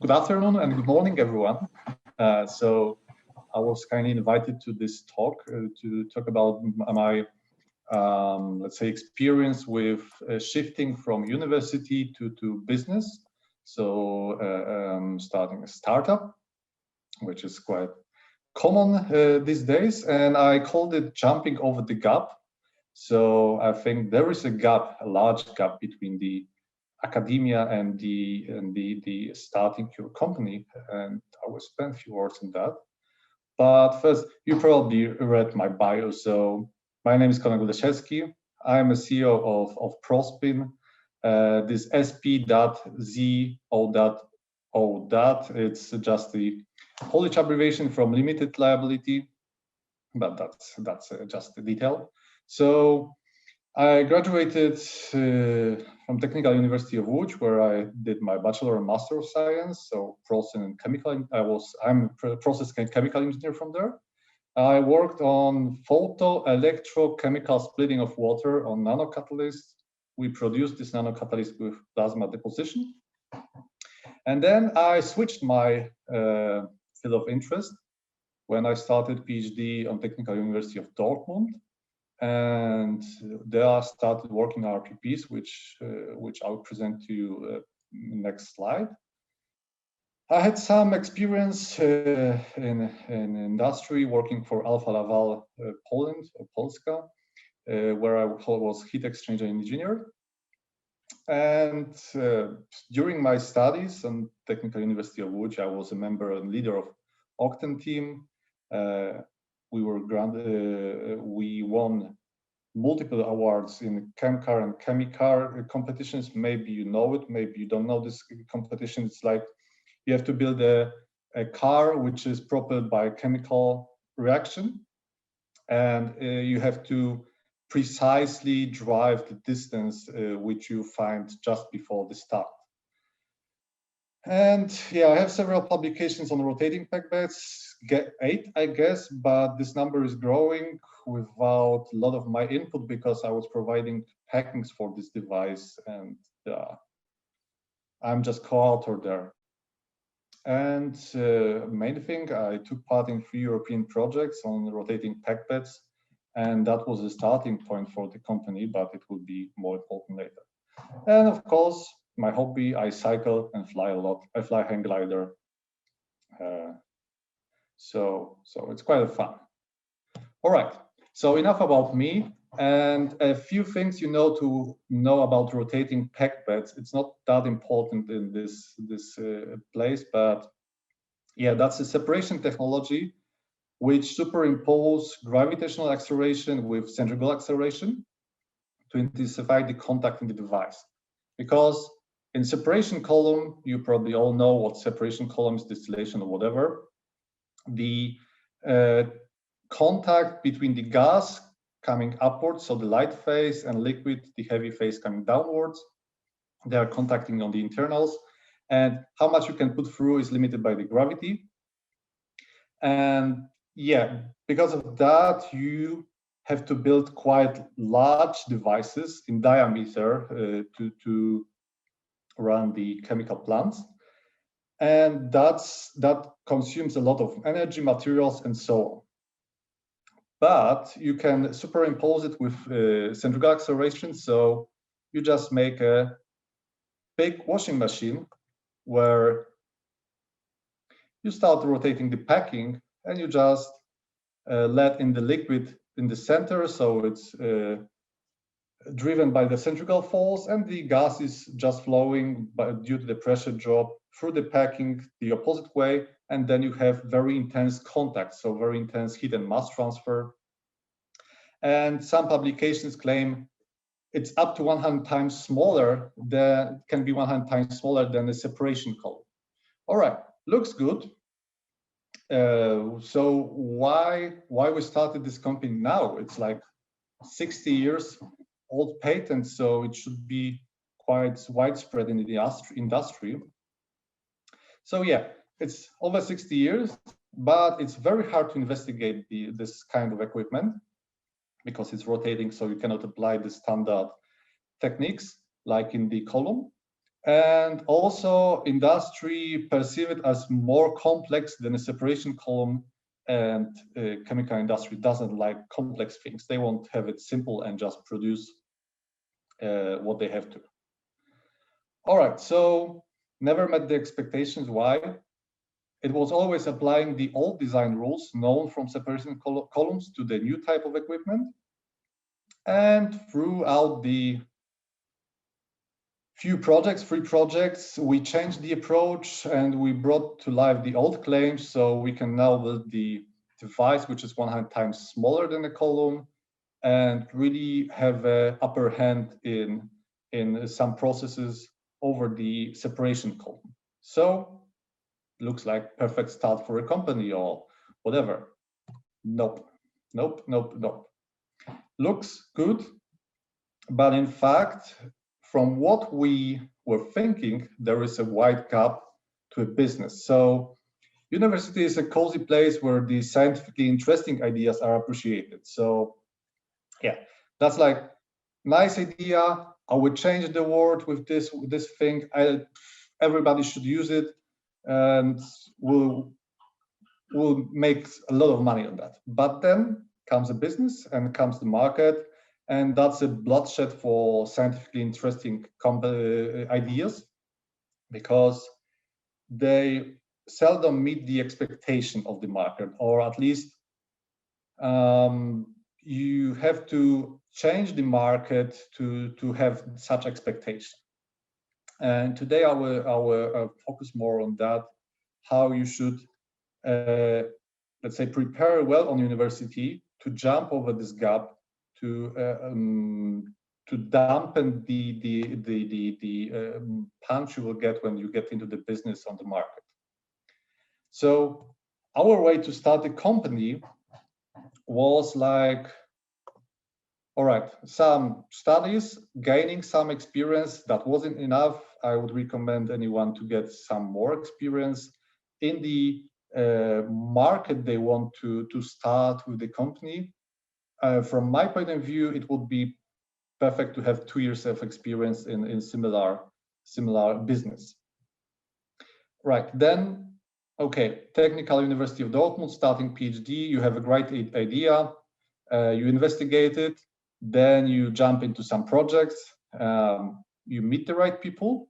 Good afternoon and good morning, everyone. So I was kindly invited to this talk to talk about my, let's say, experience with shifting from university to business. So starting a startup, which is quite common these days, and I called it jumping over the gap. So I think there is a gap, a large gap between the academia and the starting your company, and I will spend a few words on that. But first, you probably read my bio. So my name is Konrad Gładyszewski. I am a CEO of Prospin. This SP.ZO.O. It's just the Polish abbreviation from limited liability, but that's just a detail. So I graduated from Technical University of Łódź, where I did my bachelor and master of science. So process and chemical. I'm a process and chemical engineer from there. I worked on photo-electrochemical splitting of water on nanocatalysts. We produced this nanocatalyst with plasma deposition. And then I switched my field of interest when I started PhD on Technical University of Dortmund. And there I started working on RPBs, which I'll present to you next slide. I had some experience in industry working for Alfa Laval Poland, Polska, where I was heat exchanger engineer. And during my studies on Technical University of Łódź, I was a member and leader of Octane team. We won multiple awards in Chem-E-Car and Chem-E-Car competitions. Maybe you know it, maybe you don't know this competition. It's like you have to build a car which is propelled by a chemical reaction, and you have to precisely drive the distance which you find just before the start. And yeah, I have several publications on rotating pack beds, 8, I guess, but this number is growing without a lot of my input because I was providing packings for this device, and I'm just co-author there. And main thing, I took part in 3 European projects on rotating pack beds, and that was the starting point for the company, but it will be more important later. And of course, my hobby, I cycle and fly a lot. I fly hang glider. So it's quite fun. All right, so enough about me, and a few things you know about rotating pack beds. It's not that important in this place, but yeah, that's a separation technology which superimpose gravitational acceleration with centrifugal acceleration to intensify the contact in the device. Because in separation column, you probably all know what separation column is, distillation or whatever. The contact between the gas coming upwards, so the light phase, and liquid, the heavy phase coming downwards, they are contacting on the internals, and how much you can put through is limited by the gravity. And yeah, because of that, you have to build quite large devices in diameter to run the chemical plants, and that consumes a lot of energy, materials, and so on. But you can superimpose it with centrifugal acceleration, so you just make a big washing machine where you start rotating the packing, and you just let in the liquid in the center, so it's driven by the centrifugal force, and the gas is just flowing due to the pressure drop through the packing the opposite way, and then you have very intense contact, so very intense heat and mass transfer. And some publications claim it's up to 100 times smaller than the separation column. All right, looks good. So why we started this company now? It's like 60 years old patent, so it should be quite widespread in the industry. So yeah, it's over 60 years, but it's very hard to investigate this kind of equipment because it's rotating, so you cannot apply the standard techniques like in the column. And also industry perceive it as more complex than a separation column, and chemical industry doesn't like complex things. They won't have it simple and just produce what they have to. All right, so never met the expectations. Why? It was always applying the old design rules known from separation columns to the new type of equipment. And throughout the three projects, we changed the approach and we brought to life the old claims. So we can now build the device, which is 100 times smaller than a column, and really have an upper hand in some processes over the separation column. So looks like perfect start for a company or whatever. Nope. Looks good, but in fact, from what we were thinking, there is a wide gap to a business. So university is a cozy place where the scientifically interesting ideas are appreciated. So yeah, that's like nice idea. I would change the world with this thing. Everybody should use it, and we'll make a lot of money on that. But then comes a business and comes the market, and that's a bloodshed for scientifically interesting ideas, because they seldom meet the expectation of the market, or at least you have to change the market to have such expectation. And today I will focus more on that, how you should, let's say, prepare well on university to jump over this gap, to dampen the punch you will get when you get into the business on the market. So our way to start a company was like, all right, some studies, gaining some experience. That wasn't enough. I would recommend anyone to get some more experience in the market they want to start with the company. From my point of view, it would be perfect to have 2 years of experience in similar business. Right, then, okay, Technical University of Dortmund, starting PhD, you have a great idea, you investigate it, then you jump into some projects, you meet the right people.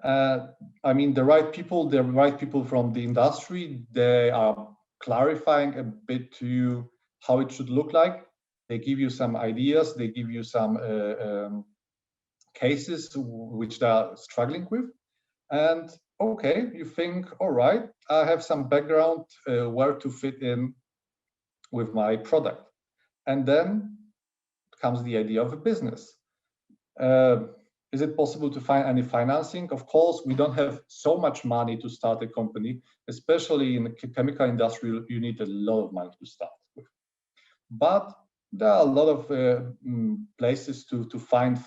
I mean, the right people from the industry, they are clarifying a bit to you how it should look like. They give you some ideas, they give you some cases which they are struggling with. And okay, you think, all right, I have some background where to fit in with my product. And then comes the idea of a business. Is it possible to find any financing? Of course, we don't have so much money to start a company, especially in the chemical industry, you need a lot of money to start with. But there are a lot of places to find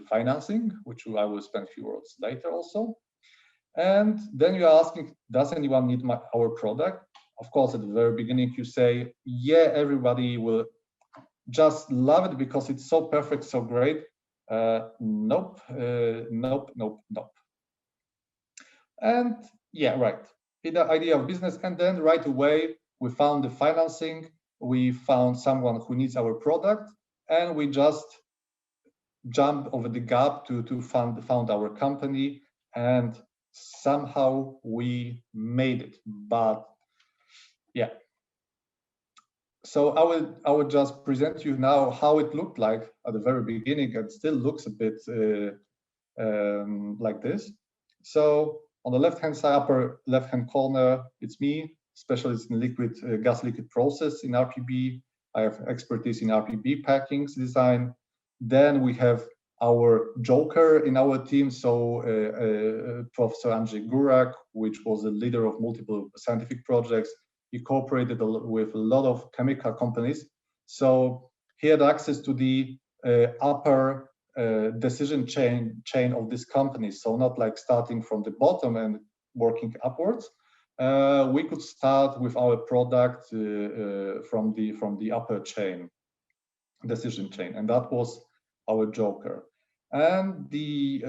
financing, which I will spend a few words later also. And then you're asking, does anyone need our product? Of course, at the very beginning, you say, yeah, everybody will just love it because it's so perfect, so great. Nope. And yeah, right. The idea of business, and then right away we found the financing. We found someone who needs our product, and we just jumped over the gap to found our company, and somehow we made it. But yeah. So I would just present you now how it looked like at the very beginning, and still looks a bit like this. So on the left-hand side, upper left-hand corner, it's me, specialist in gas-liquid process in RPB. I have expertise in RPB packings design. Then we have our joker in our team, so Professor Andrzej Górak, which was the leader of multiple scientific projects. He cooperated with a lot of chemical companies. So he had access to the upper decision chain of this company. So not like starting from the bottom and working upwards. We could start with our product from the upper decision chain, and that was our joker. And the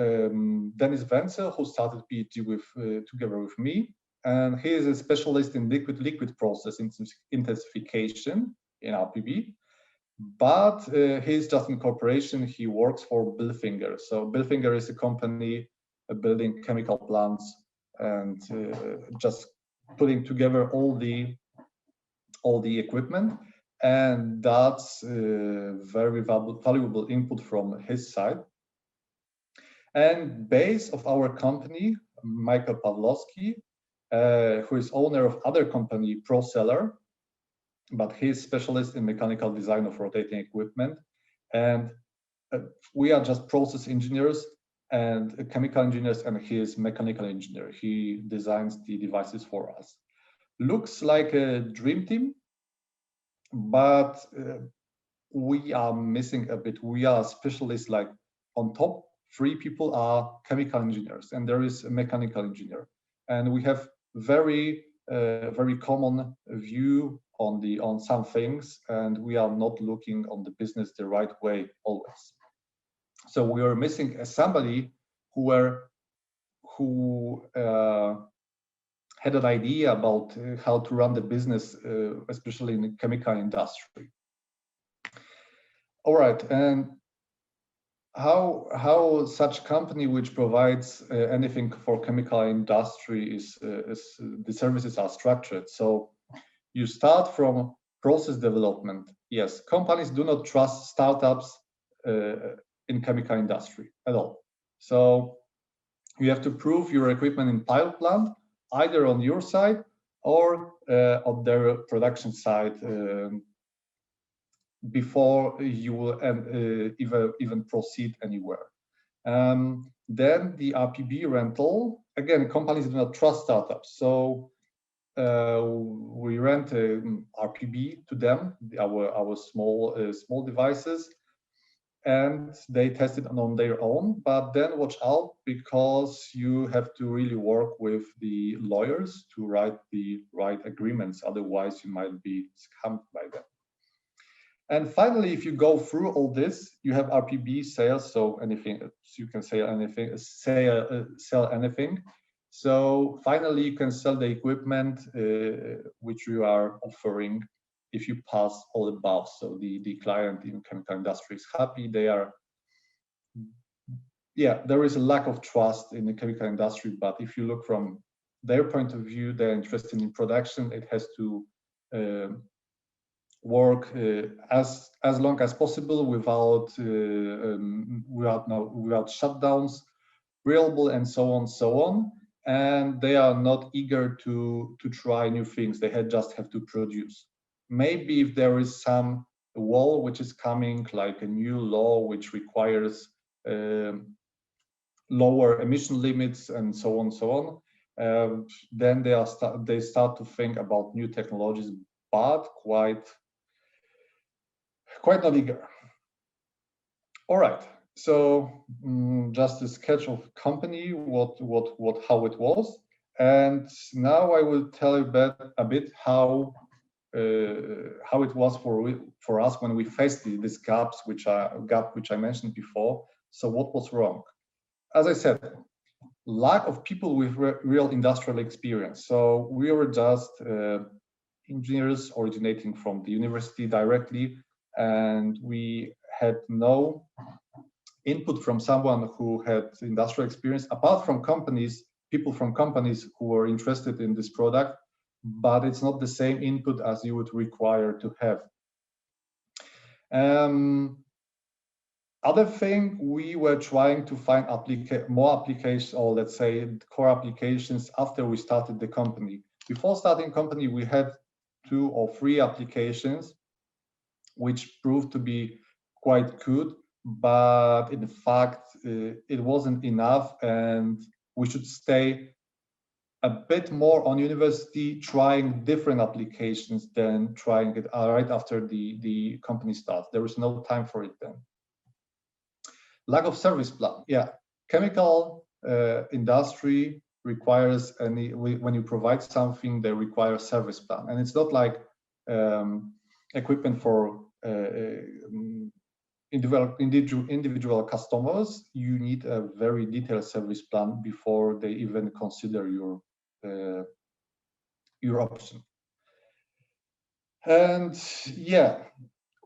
Dennis Wenzel, who started PhD with together with me, and he is a specialist in liquid process intensification in RPB. But he's just in corporation. He works for Bilfinger. So Bilfinger is a company building chemical plants and just putting together all the equipment. And that's very valuable input from his side. And base of our company, Michael Pawlowski, who is owner of other company, ProSeller, but he's specialist in mechanical design of rotating equipment. And we are just process engineers and chemical engineers, and he is mechanical engineer. He designs the devices for us. Looks like a dream team, but we are missing a bit. We are specialists, like on top, 3 people are chemical engineers, and there is a mechanical engineer. And we have very common view on some things, and we are not looking on the business the right way always. So we are missing somebody who had an idea about how to run the business, especially in the chemical industry. All right, and how such company which provides anything for chemical industry is the services are structured. So you start from process development. Yes, companies do not trust startups in chemical industry at all. So you have to prove your equipment in pilot plant, either on your side or on their production side, before you will even proceed anywhere. Then the RPB rental, again, companies do not trust startups. So we rent RPB to them, our small devices, and they test it on their own. But then watch out, because you have to really work with the lawyers to write the right agreements. Otherwise, you might be scammed by them. And finally, if you go through all this, you have RPB sales. So anything, you can sell anything, sell anything. So finally, you can sell the equipment which you are offering if you pass all above. So the client in chemical industry is happy. They are, there is a lack of trust in the chemical industry, but if you look from their point of view, they're interested in production. It has to work as long as possible without shutdowns, reliable, and so on. And they are not eager to try new things. They just have to produce. Maybe if there is some wall which is coming, like a new law which requires lower emission limits and so on, then they start to think about new technologies, but quite not eager. All right. So just a sketch of company, how it was, and now I will tell you a bit how it was for us when we faced this gap which I mentioned before. So what was wrong? As I said, lack of people with real industrial experience. So we were just engineers originating from the university directly, and we had no input from someone who had industrial experience, apart from people from companies who were interested in this product, but it's not the same input as you would require to have. Other thing, we were trying to find more applications, or let's say core applications, after we started the company. Before starting company, we had 2 or 3 applications which proved to be quite good, but in fact, it wasn't enough, and we should stay a bit more on university, trying different applications than trying it right after the company starts. There was no time for it then. Lack of service plan. Yeah, chemical industry requires when you provide something, they require service plan, and it's not like equipment for individual customers, you need a very detailed service plan before they even consider your option. And yeah,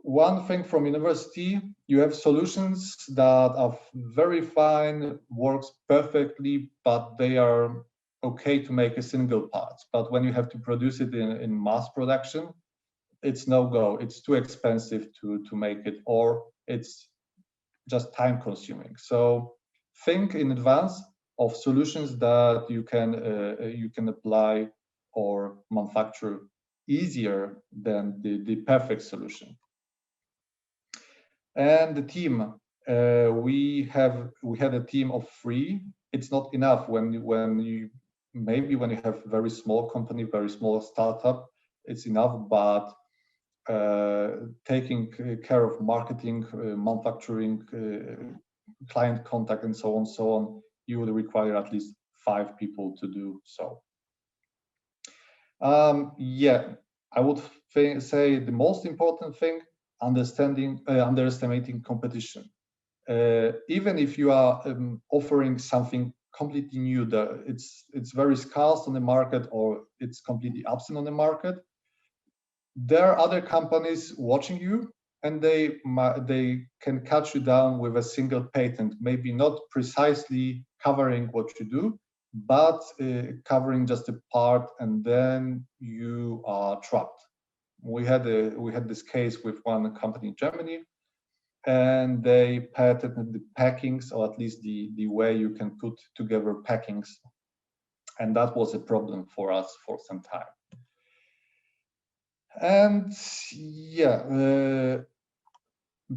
one thing from university, you have solutions that are very fine, works perfectly, but they are okay to make a single part. But when you have to produce it in mass production, it's no go. It's too expensive to make it, or it's just time consuming. So think in advance of solutions that you can apply or manufacture easier than the perfect solution. And the team, we had a team of 3. It's not enough when you have a very small company, very small startup, it's enough, but taking care of marketing, manufacturing, client contact, and so on, you would require at least 5 people to do so. Yeah, I would say the most important thing, underestimating competition. Even if you are offering something completely new, that it's very scarce on the market, or it's completely absent on the market, there are other companies watching you, and they can cut you down with a single patent, maybe not precisely covering what you do, but covering just a part, and then you are trapped. We had this case with one company in Germany, and they patented the packings, or at least the way you can put together packings, and that was a problem for us for some time. And yeah,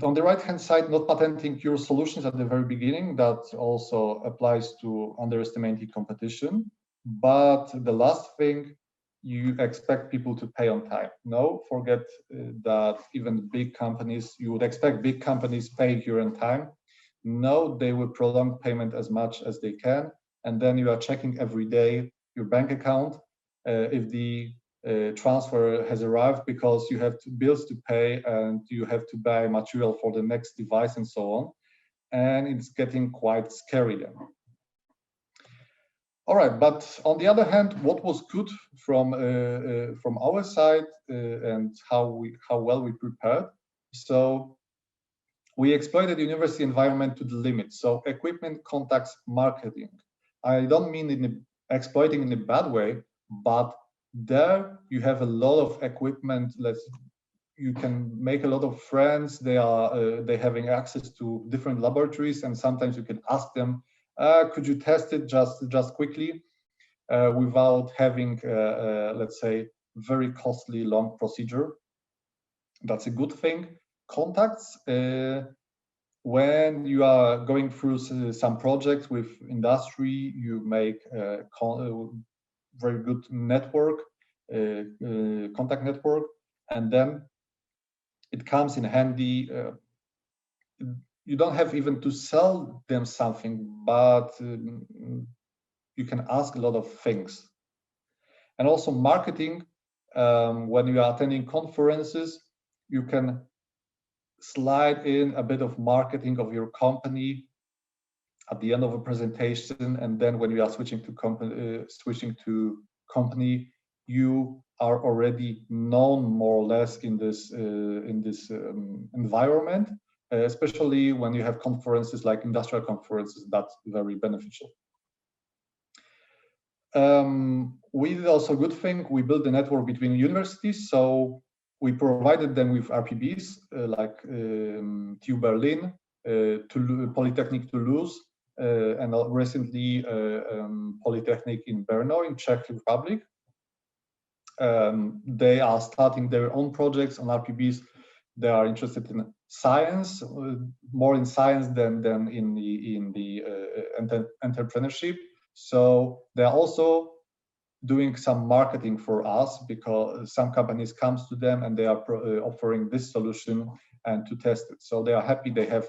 on the right-hand side, not patenting your solutions at the very beginning, that also applies to underestimating competition. But the last thing, you expect people to pay on time. No, forget that even big companies, you would expect big companies pay you on time. No, they will prolong payment as much as they can. And then you are checking every day your bank account if the transfer has arrived, because you have bills to pay and you have to buy material for the next device and so on. And it's getting quite scary then. All right, but on the other hand, what was good from our side and how well we prepared? So we exploited the university environment to the limit. So equipment, contacts, marketing. I don't mean exploiting in a bad way, but there you have a lot of equipment. You can make a lot of friends. They having access to different laboratories, and sometimes you can ask them, could you test it just quickly, without having let's say very costly long procedure. That's a good thing. Contacts, when you are going through some projects with industry, you make very good network, contact network, and then it comes in handy. You don't have even to sell them something, but you can ask a lot of things. And also marketing, when you are attending conferences, you can slide in a bit of marketing of your company at the end of a presentation, and then when you are switching to company, you are already known more or less in this environment, especially when you have conferences like industrial conferences. That's very beneficial. We did also a good thing. We built a network between universities, so we provided them with RPBs like TU Berlin, Polytechnic Toulouse, and recently Polytechnic in Brno in Czech Republic. They are starting their own projects on RPBs. They are interested in science, more in science than in the entrepreneurship. So they are also doing some marketing for us, because some companies comes to them and they are offering this solution and to test it. So they are happy. They have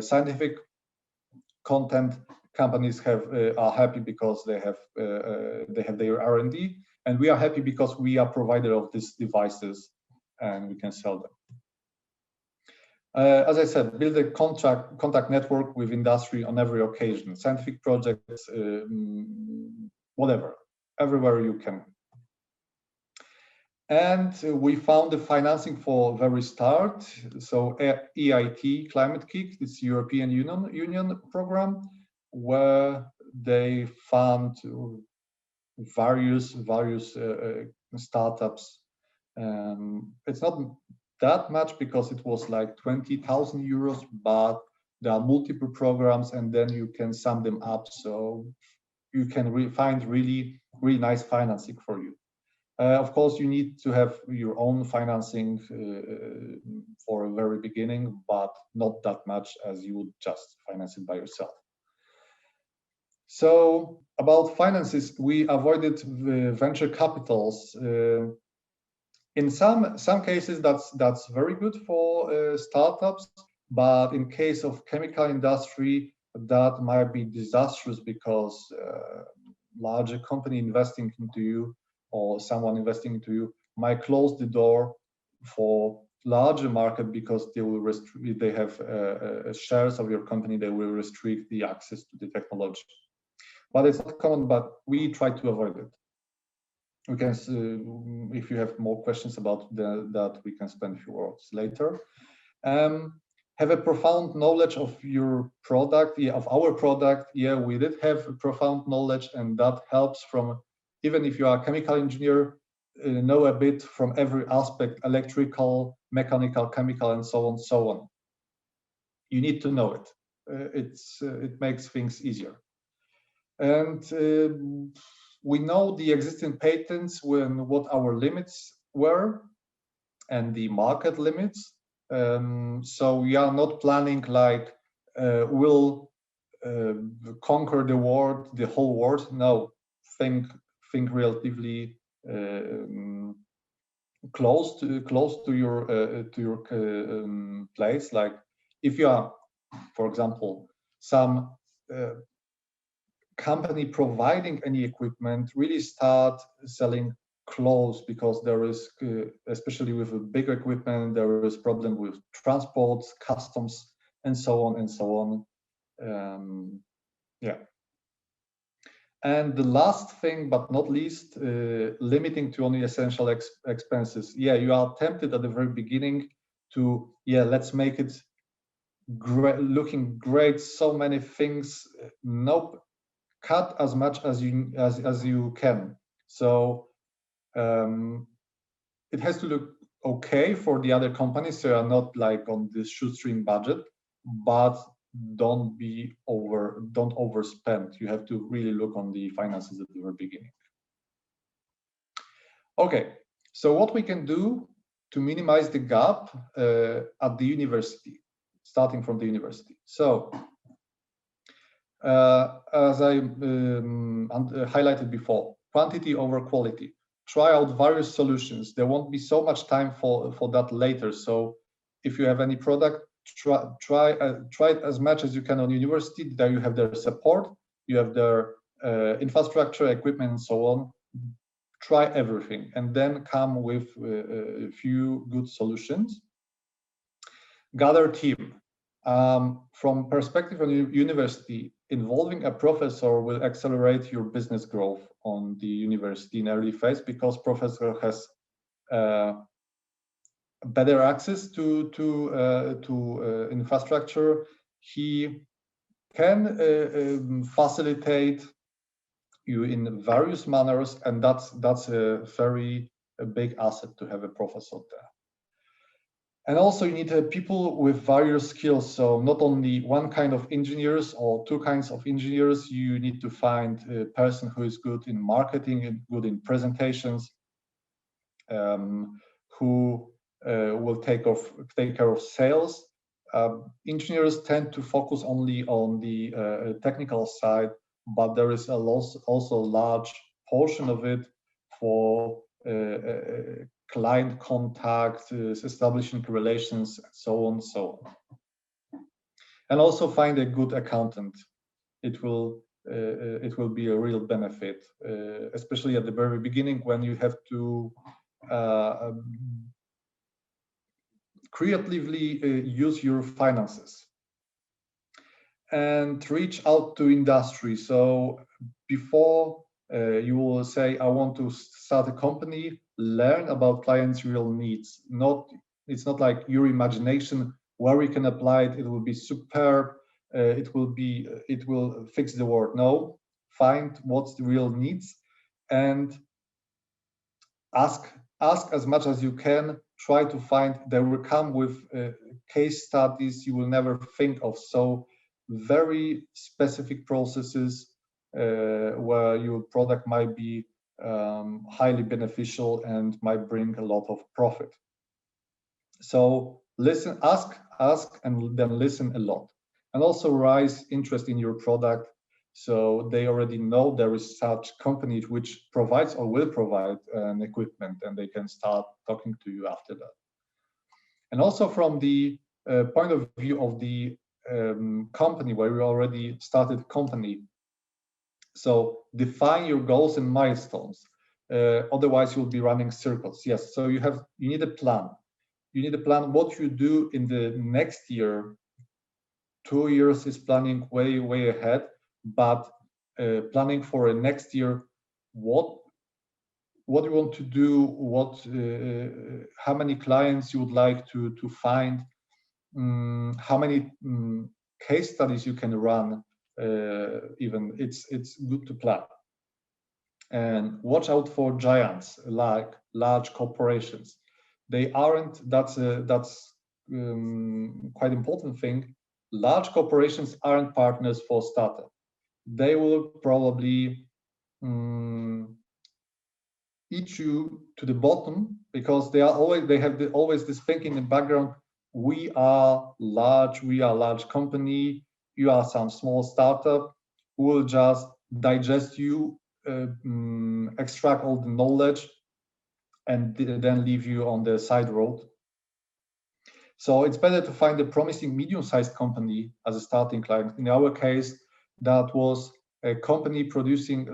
scientific content. Companies are happy because they have their R&D, and we are happy because we are provider of these devices and we can sell them. As I said, build a contact network with industry on every occasion, scientific projects, whatever, everywhere you can. And we found the financing for very start. So EIT Climate Kick, this European Union program, where they fund various startups. It's not that much because it was like 20,000 euros, but there are multiple programs and then you can sum them up. So you can find really nice financing for you. Of course, you need to have your own financing for a very beginning, but not that much as you would just finance it by yourself. So about finances, we avoided venture capitals. In some cases, that's very good for startups, but in case of chemical industry, that might be disastrous because larger company investing into you or someone investing into you might close the door for larger market because they will they have shares of your company. They will restrict the access to the technology. But it's not common, but we try to avoid it. We can, if you have more questions about that, we can spend a few words later. Have a profound knowledge of your product, of our product. Yeah, we did have a profound knowledge, and that helps from, even if you are a chemical engineer, know a bit from every aspect, electrical, mechanical, chemical, and so on. You need to know it. It makes things easier. And we know the existing patents, what our limits were and the market limits. So we are not planning like we'll conquer the world, the whole world. No, think relatively close to your place. Like if you are, for example, some company providing any equipment, really start selling close, because there is, especially with a bigger equipment, there is problem with transports, customs, and so on. Yeah. And the last thing, but not least, limiting to only essential expenses. Yeah, you are tempted at the very beginning to, yeah, let's make it great, looking great, so many things. Nope. Cut as much as you can. So it has to look okay for the other companies, so you are not like on this shoestring budget, but don't overspend. You have to really look on the finances at the very beginning. Okay, so what we can do to minimize the gap at the university, starting from the university. So as I highlighted before, quantity over quality. Try out various solutions. There won't be so much time for that later. So if you have any product, try it as much as you can on university. There you have their support, you have their infrastructure, equipment, and so on. Try everything, and then come with a few good solutions. Gather team. From perspective of university, involving a professor will accelerate your business growth on the university in early phase, because professor has better access to infrastructure. He can facilitate you in various manners, and that's a very big asset to have a professor there. And also you need people with various skills. So not only one kind of engineers or two kinds of engineers. You need to find a person who is good in marketing and good in presentations, who will take care of sales. Engineers tend to focus only on the technical side, but there is also a large portion of it for client contact, establishing relations, so on. And also find a good accountant. It will be a real benefit, especially at the very beginning when you have to creatively use your finances and reach out to industry. So before you will say, I want to start a company, learn about clients' real needs. It's not like your imagination where we can apply it. It will be superb. It will fix the world. No, find what's the real needs and ask as much as you can. Try to find. They will come with case studies you will never think of. So very specific processes where your product might be highly beneficial and might bring a lot of profit. So listen, ask, and then listen a lot, and also raise interest in your product. So they already know there is such company which provides or will provide an equipment, and they can start talking to you after that. And also from the point of view of the company where you already started company. So define your goals and milestones. Otherwise, you'll be running circles. Yes. So you need a plan. You need a plan what you do in the next year. 2 years is planning way ahead, but planning for a next year, what you want to do, how many clients you would like to find, how many case studies you can run. Even it's good to plan. And watch out for giants like large corporations. They aren't. That's quite important thing. Large corporations aren't partners for startup. They will probably eat you to the bottom because they have always this thinking in the background. We are large company. You are some small startup who will just digest you, extract all the knowledge, and then leave you on the side road. So it's better to find a promising medium-sized company as a starting client. In our case, that was a company producing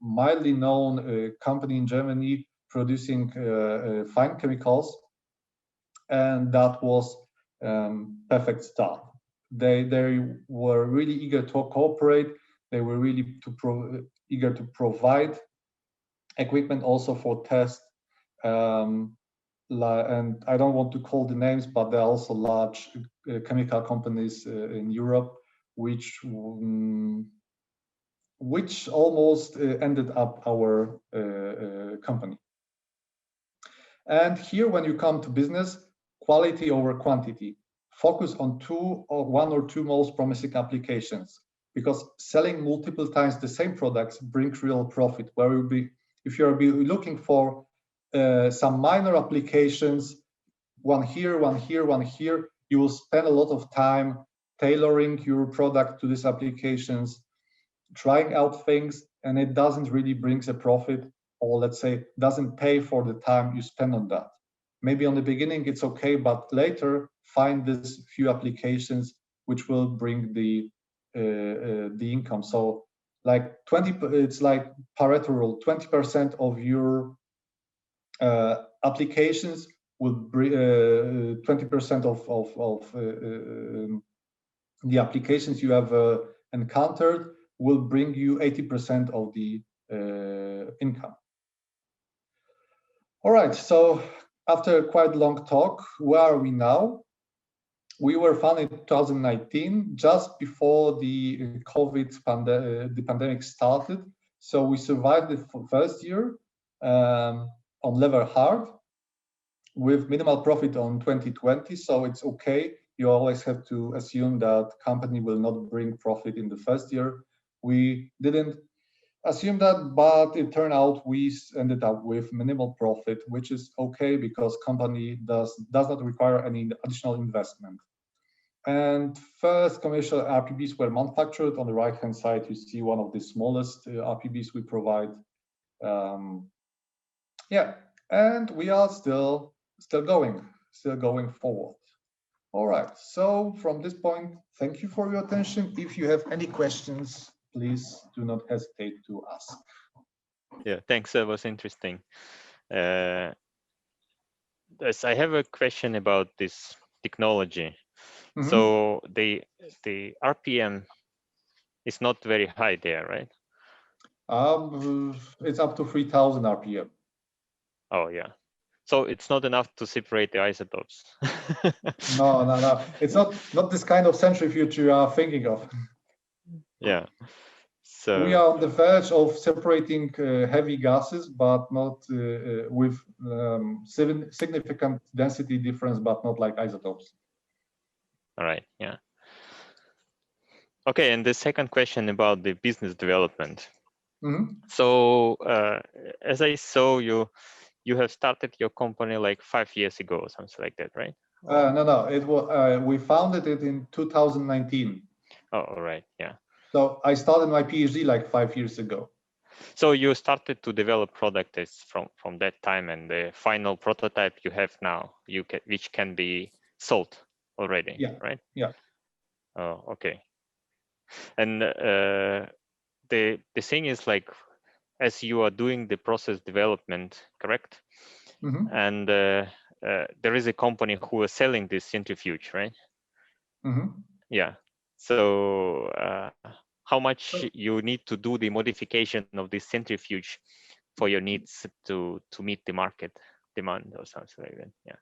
mildly known company in Germany producing fine chemicals, and that was perfect start. They were really eager to cooperate. They were really eager to provide equipment also for test. And I don't want to call the names, but there are also large chemical companies in Europe which almost ended up our company. And here, when you come to business, quality over quantity. Focus on one or two most promising applications, because selling multiple times the same products brings real profit. If you're looking for some minor applications, one here, you will spend a lot of time tailoring your product to these applications, trying out things, and it doesn't really bring a profit, or let's say doesn't pay for the time you spend on that. Maybe on the beginning it's okay, but later find these few applications which will bring the income. So like it's like Pareto rule, 20% of your applications will bring 20% of the applications you have encountered will bring you 80% of the income. All right, so after a quite long talk, where are we now? We were founded in 2019, just before the the pandemic started. So we survived the first year on level hard with minimal profit on 2020. So it's okay. You always have to assume that company will not bring profit in the first year. We didn't assume that, but it turned out we ended up with minimal profit, which is okay because company does not require any additional investment. And first commercial RPBs were manufactured. On the right-hand side, you see one of the smallest RPBs we provide. Yeah, and we are still going forward. All right, so from this point, thank you for your attention. If you have any questions, please do not hesitate to ask. Yeah, thanks. That was interesting. Yes, I have a question about this technology. Mm-hmm. So the RPM is not very high there, right? It's up to 3,000 RPM. Oh yeah. So it's not enough to separate the isotopes. No. It's not this kind of centrifuge you are thinking of. Yeah. We So are on the verge of separating heavy gases, but not with significant density difference, but not like isotopes. all right. Yeah. Okay. And the second question about the business development. Mm-hmm. So as I saw, you have started your company like 5 years ago or something like that, right? No. It was we founded it in 2019. Oh, all right. Yeah. So I started my PhD like 5 years ago. So you started to develop products from that time, and the final prototype you have now, which can be sold already, Yeah. right? Yeah. Oh, okay. And the thing is, like, as you are doing the process development, correct? Mm-hmm. And there is a company who is selling this centrifuge, right? Mm-hmm. Yeah. So how much you need to do the modification of this centrifuge for your needs to meet the market demand or something like that? Yeah.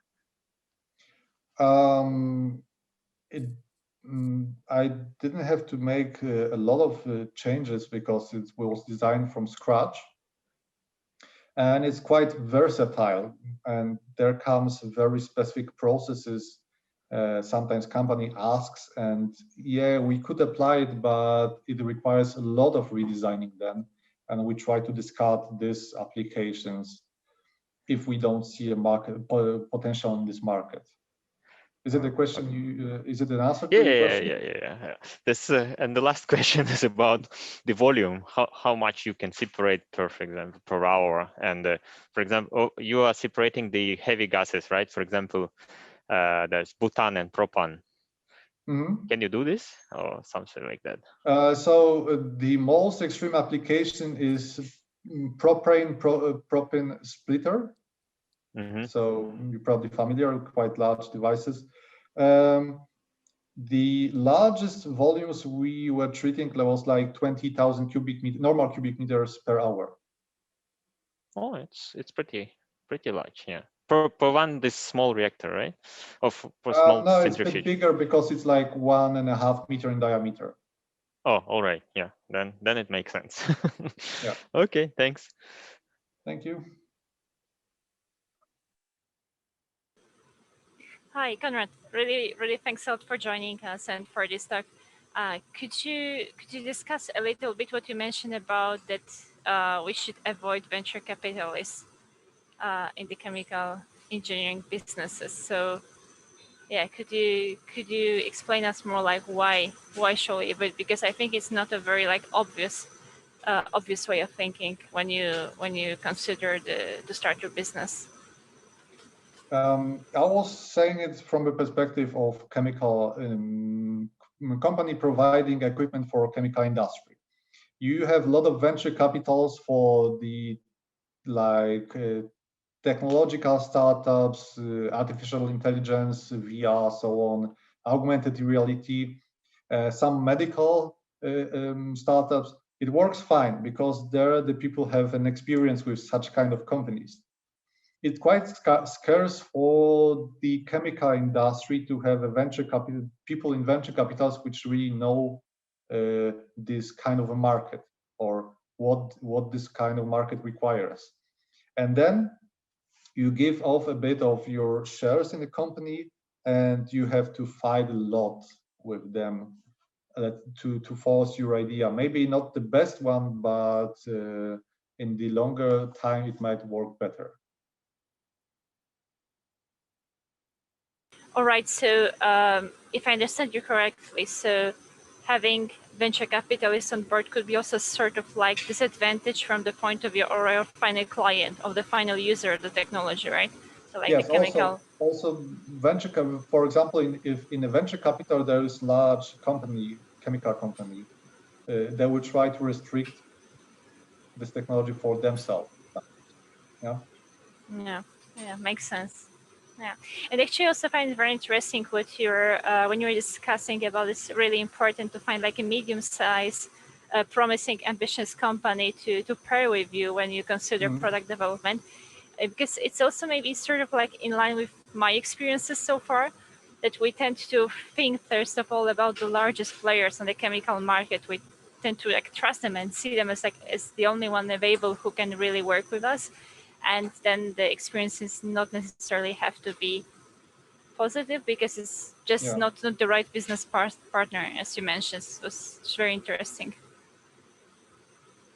I didn't have to make a lot of changes because it was designed from scratch, and it's quite versatile. And there comes very specific processes. Sometimes company asks, and yeah, we could apply it, but it requires a lot of redesigning then. And we try to discard these applications if we don't see a market potential in this market. Is it a question? Is it an answer to your question? Yeah. This and the last question is about the volume. How much you can separate per example per hour, and for example, you are separating the heavy gases, right? For example, there's butane and propane. Mm-hmm. Can you do this or something like that? The most extreme application is propane splitter. Mm-hmm. So you're probably familiar, quite large devices. The largest volumes we were treating was like 20,000 normal cubic meters per hour. Oh, it's pretty large, yeah. Per one this small reactor, right? Of for small No, it's a bit centrifuge. bigger because it's like 1.5 meter in diameter. Oh, all right, yeah. Then it makes sense. Yeah. Okay, thanks. Thank you. Hi, Konrad. Really thanks a lot for joining us and for this talk. Could you discuss a little bit what you mentioned about that we should avoid venture capitalists in the chemical engineering businesses? So, yeah, could you explain us more like why should we avoid? Because I think it's not a very like obvious way of thinking when you consider to start your business. I was saying it from the perspective of chemical company providing equipment for chemical industry. You have a lot of venture capitals for the technological startups, artificial intelligence, VR, so on, augmented reality, some medical startups. It works fine because there the people have an experience with such kind of companies. It's quite scarce for the chemical industry to have a venture capital, people in venture capitals which really know this kind of a market or what this kind of market requires. And then you give off a bit of your shares in the company, and you have to fight a lot with them to force your idea. Maybe not the best one, but in the longer time, it might work better. All right. So, if I understand you correctly, so having venture capitalists on board could be also sort of like disadvantage from the point of view or your final client, of the final user of the technology, right? So, like Yes, the chemical. also venture capital. For example, if in a venture capital there is large company, chemical company, they will try to restrict this technology for themselves. Yeah. Yeah, makes sense. Yeah, and actually, I also find it very interesting what you're when you're discussing about. It's really important to find like a medium-sized, promising, ambitious company to pair with you when you consider product development, because it's also maybe sort of like in line with my experiences so far, that we tend to think first of all about the largest players on the chemical market. We tend to like trust them and see them as like as the only one available who can really work with us. And then the experiences not necessarily have to be positive because it's just not the right business partner, as you mentioned. So it's very interesting.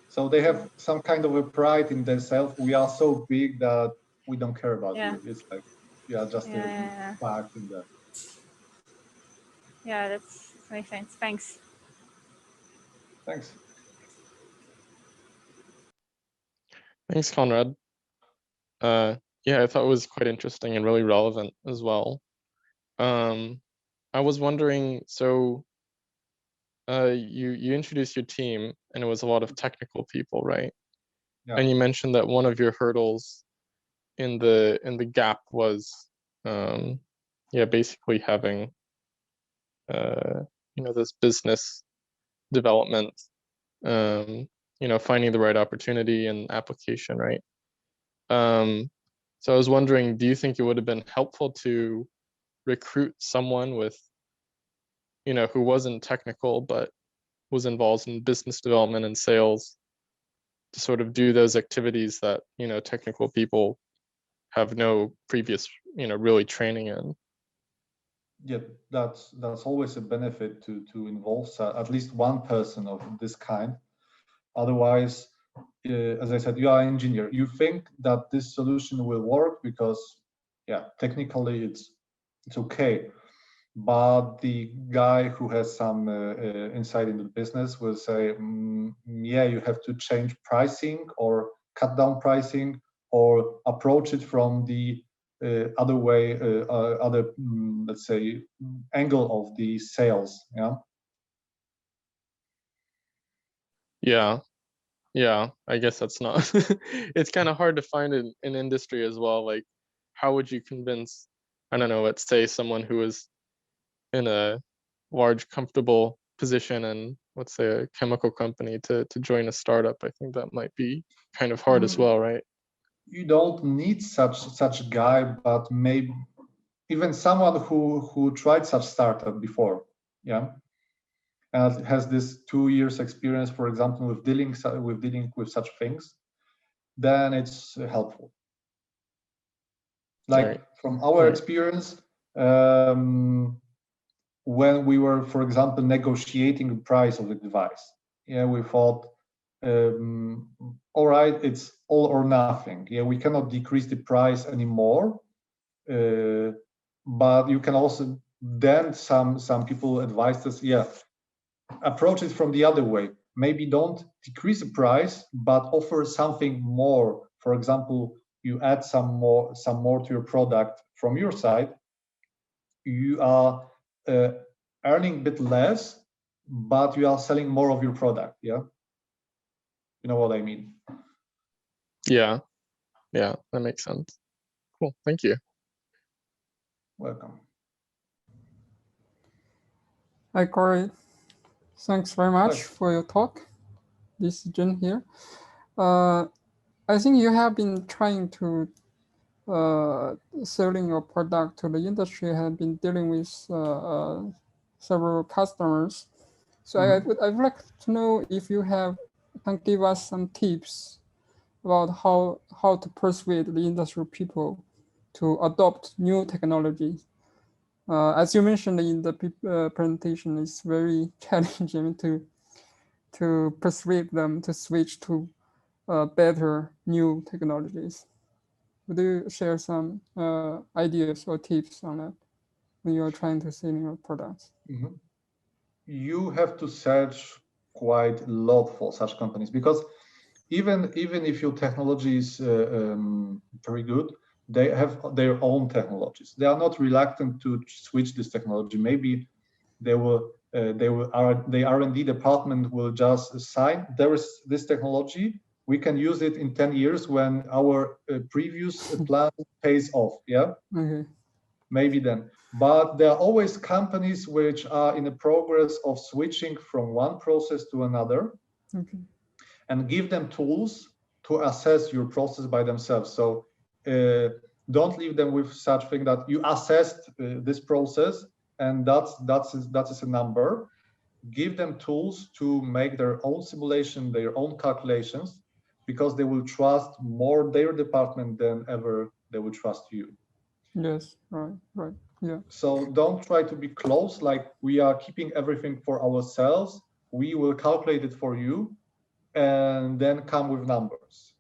So they have some kind of a pride in themselves. We are so big that we don't care about you. It's like you are just a part in that. Yeah, that makes sense. Thanks. Thanks. Thanks, Konrad. Yeah, I thought it was quite interesting and really relevant as well. I was wondering, so you introduced your team and it was a lot of technical people, right? Yeah. And you mentioned that one of your hurdles in the gap was basically having this business development, finding the right opportunity and application, right? So I was wondering, do you think it would have been helpful to recruit someone with, who wasn't technical but was involved in business development and sales to sort of do those activities that, technical people have no previous, really training in? Yeah, that's always a benefit to involve at least one person of this kind. Otherwise, as I said, you are an engineer. You think that this solution will work because, technically it's okay. But the guy who has some insight in the business will say, you have to change pricing or cut down pricing or approach it from the other way, let's say, angle of the sales. Yeah, I guess that's not, it's kind of hard to find in industry as well. Like, how would you convince, I don't know, let's say someone who is in a large, comfortable position in, let's say, a chemical company to join a startup? I think that might be kind of hard as well, right? You don't need such guy, but maybe even someone who tried such startup before, and has this 2 years experience, for example, with dealing with such things, then it's helpful. Like from our experience, when we were, for example, negotiating the price of the device, we thought, all right, it's all or nothing. We cannot decrease the price anymore, but you can also, then some people advised us, approach it from the other way. Maybe don't decrease the price, but offer something more. For example, you add some more to your product from your side. You are earning a bit less, but you are selling more of your product. You know what I mean? Yeah, that makes sense. Cool, thank you. Welcome. Hi, Corey. Thanks very much for your talk. This is Jin here. I think you have been trying to selling your product to the industry, have been dealing with several customers. So I would like to know if you can give us some tips about how to persuade the industry people to adopt new technologies. As you mentioned in the presentation, it's very challenging to persuade them to switch to better new technologies. Would you share some ideas or tips on that when you're trying to sell your products? You have to search quite a lot for such companies, because even if your technology is very good, they have their own technologies. They are not reluctant to switch this technology. Maybe the R&D department will just assign there is this technology, we can use it in 10 years when our previous plan pays off. Yeah. Okay. Maybe then. But there are always companies which are in the progress of switching from one process to another. Okay. And give them tools to assess your process by themselves. So don't leave them with such thing that you assessed this process and that is a number. Give them tools to make their own simulation, their own calculations, because they will trust more their department than ever they will trust you. Yes, right, yeah. So don't try to be close, like we are keeping everything for ourselves. We will calculate it for you and then come with numbers.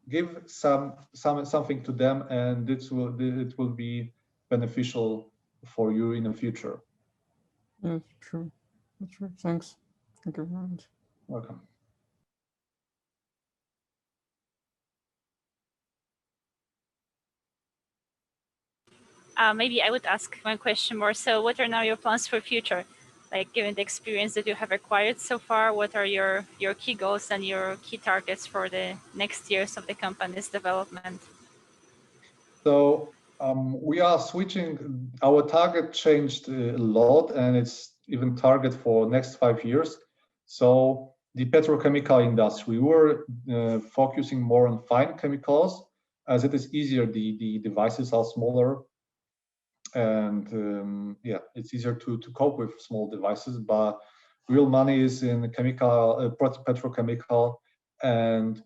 Give something to them, and it will be beneficial for you in the future. Yes, true. That's true. Thanks. Thank you very much. Welcome. Maybe I would ask one question more. So what are now your plans for future? Like, given the experience that you have acquired so far, what are your key goals and your key targets for the next years of the company's development? So we are switching, our target changed a lot, and it's even target for next 5 years. So the petrochemical industry, we were focusing more on fine chemicals, as it is easier, the devices are smaller, and yeah, it's easier to cope with small devices, but real money is in chemical, petrochemical, and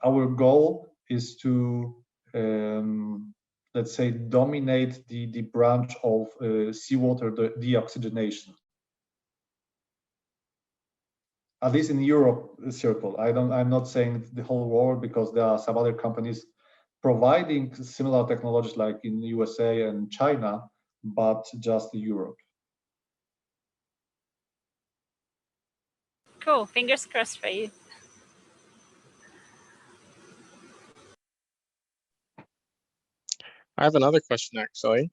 our goal is to let's say dominate the branch of seawater deoxygenation, at least in Europe circle. I'm not saying the whole world, because there are some other companies providing similar technologies like in the USA and China, but just Europe. Cool, fingers crossed for you. I have another question actually.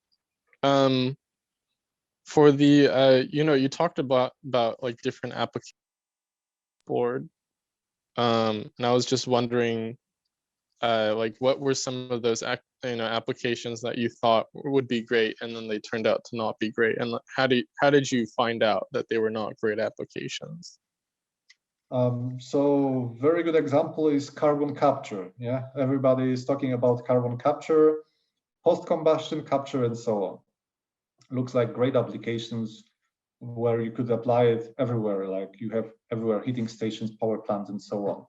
For the you talked about like different applications board, and I was just wondering, like what were some of those applications that you thought would be great and then they turned out to not be great, and how did you find out that they were not great applications? So very good example is carbon capture. Yeah, everybody is talking about carbon capture, post-combustion capture, and so on. Looks like great applications where you could apply it everywhere, like you have everywhere heating stations, power plants, and so on.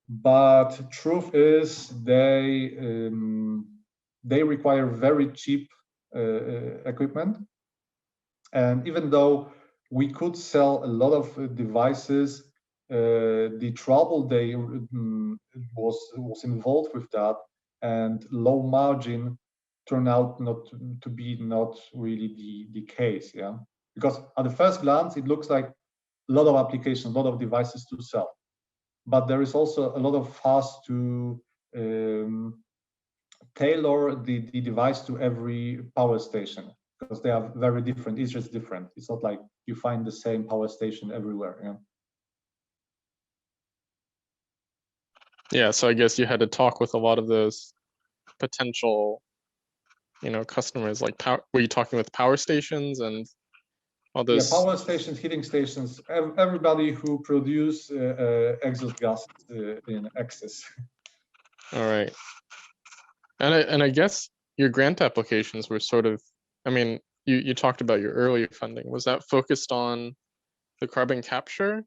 But truth is, they require very cheap equipment, and even though we could sell a lot of devices, the trouble they was involved with that, and low margin turned out not to be really the case. Yeah, because at the first glance it looks like a lot of applications, a lot of devices to sell, but there is also a lot of fuss to tailor the device to every power station, because they are very different. Each is different. It's not like you find the same power station everywhere. Yeah. Yeah, so I guess you had to talk with a lot of those potential, customers. Like, were you talking with power stations and all those? Yeah, power stations, heating stations, everybody who produce exhaust gas in excess. All right. And I guess your grant applications were sort of, I mean, you talked about your earlier funding. Was that focused on the carbon capture,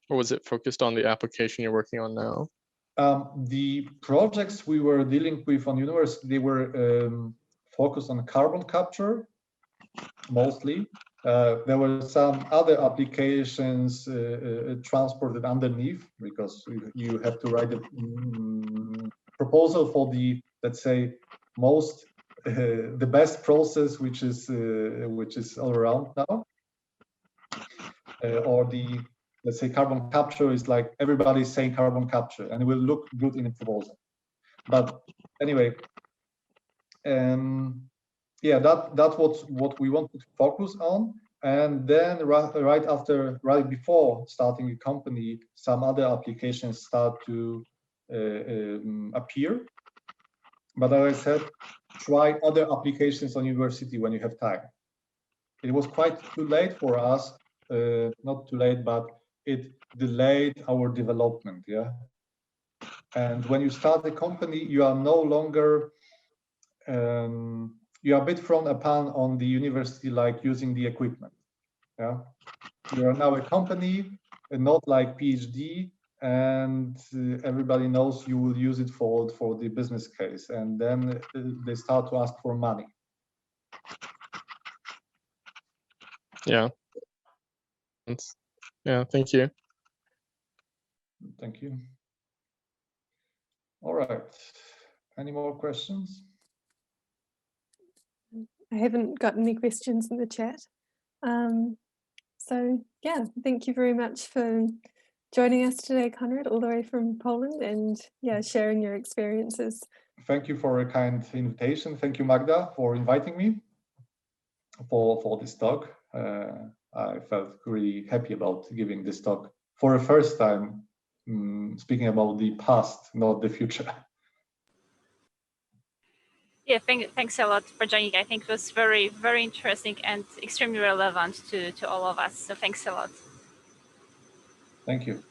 or was it focused on the application you're working on now? The projects we were dealing with on university, they were focused on carbon capture mostly. There were some other applications transported underneath, because you have to write a proposal for the, let's say, the best process, which is all around now, or the, let's say, carbon capture is like everybody's saying carbon capture, and it will look good in a proposal. But anyway, yeah, that's what we wanted to focus on. And then right before starting a company, some other applications start to appear. But as I said, try other applications on university when you have time. It was quite too late for us, not too late, but it delayed our development, yeah. And when you start a company, you are no longer, you are a bit frowned upon on the university, like using the equipment, yeah. You are now a company, and not like PhD, and everybody knows you will use it for the business case, and then they start to ask for money. Yeah. Yeah, thank you. Thank you. All right. Any more questions? I haven't got any questions in the chat. So yeah, thank you very much for joining us today, Konrad, all the way from Poland, and yeah, sharing your experiences. Thank you for a kind invitation. Thank you, Magda, for inviting me for this talk. I felt really happy about giving this talk for the first time, speaking about the past, not the future. Yeah, thanks a lot for joining. I think it was very, very interesting and extremely relevant to all of us. So thanks a lot. Thank you.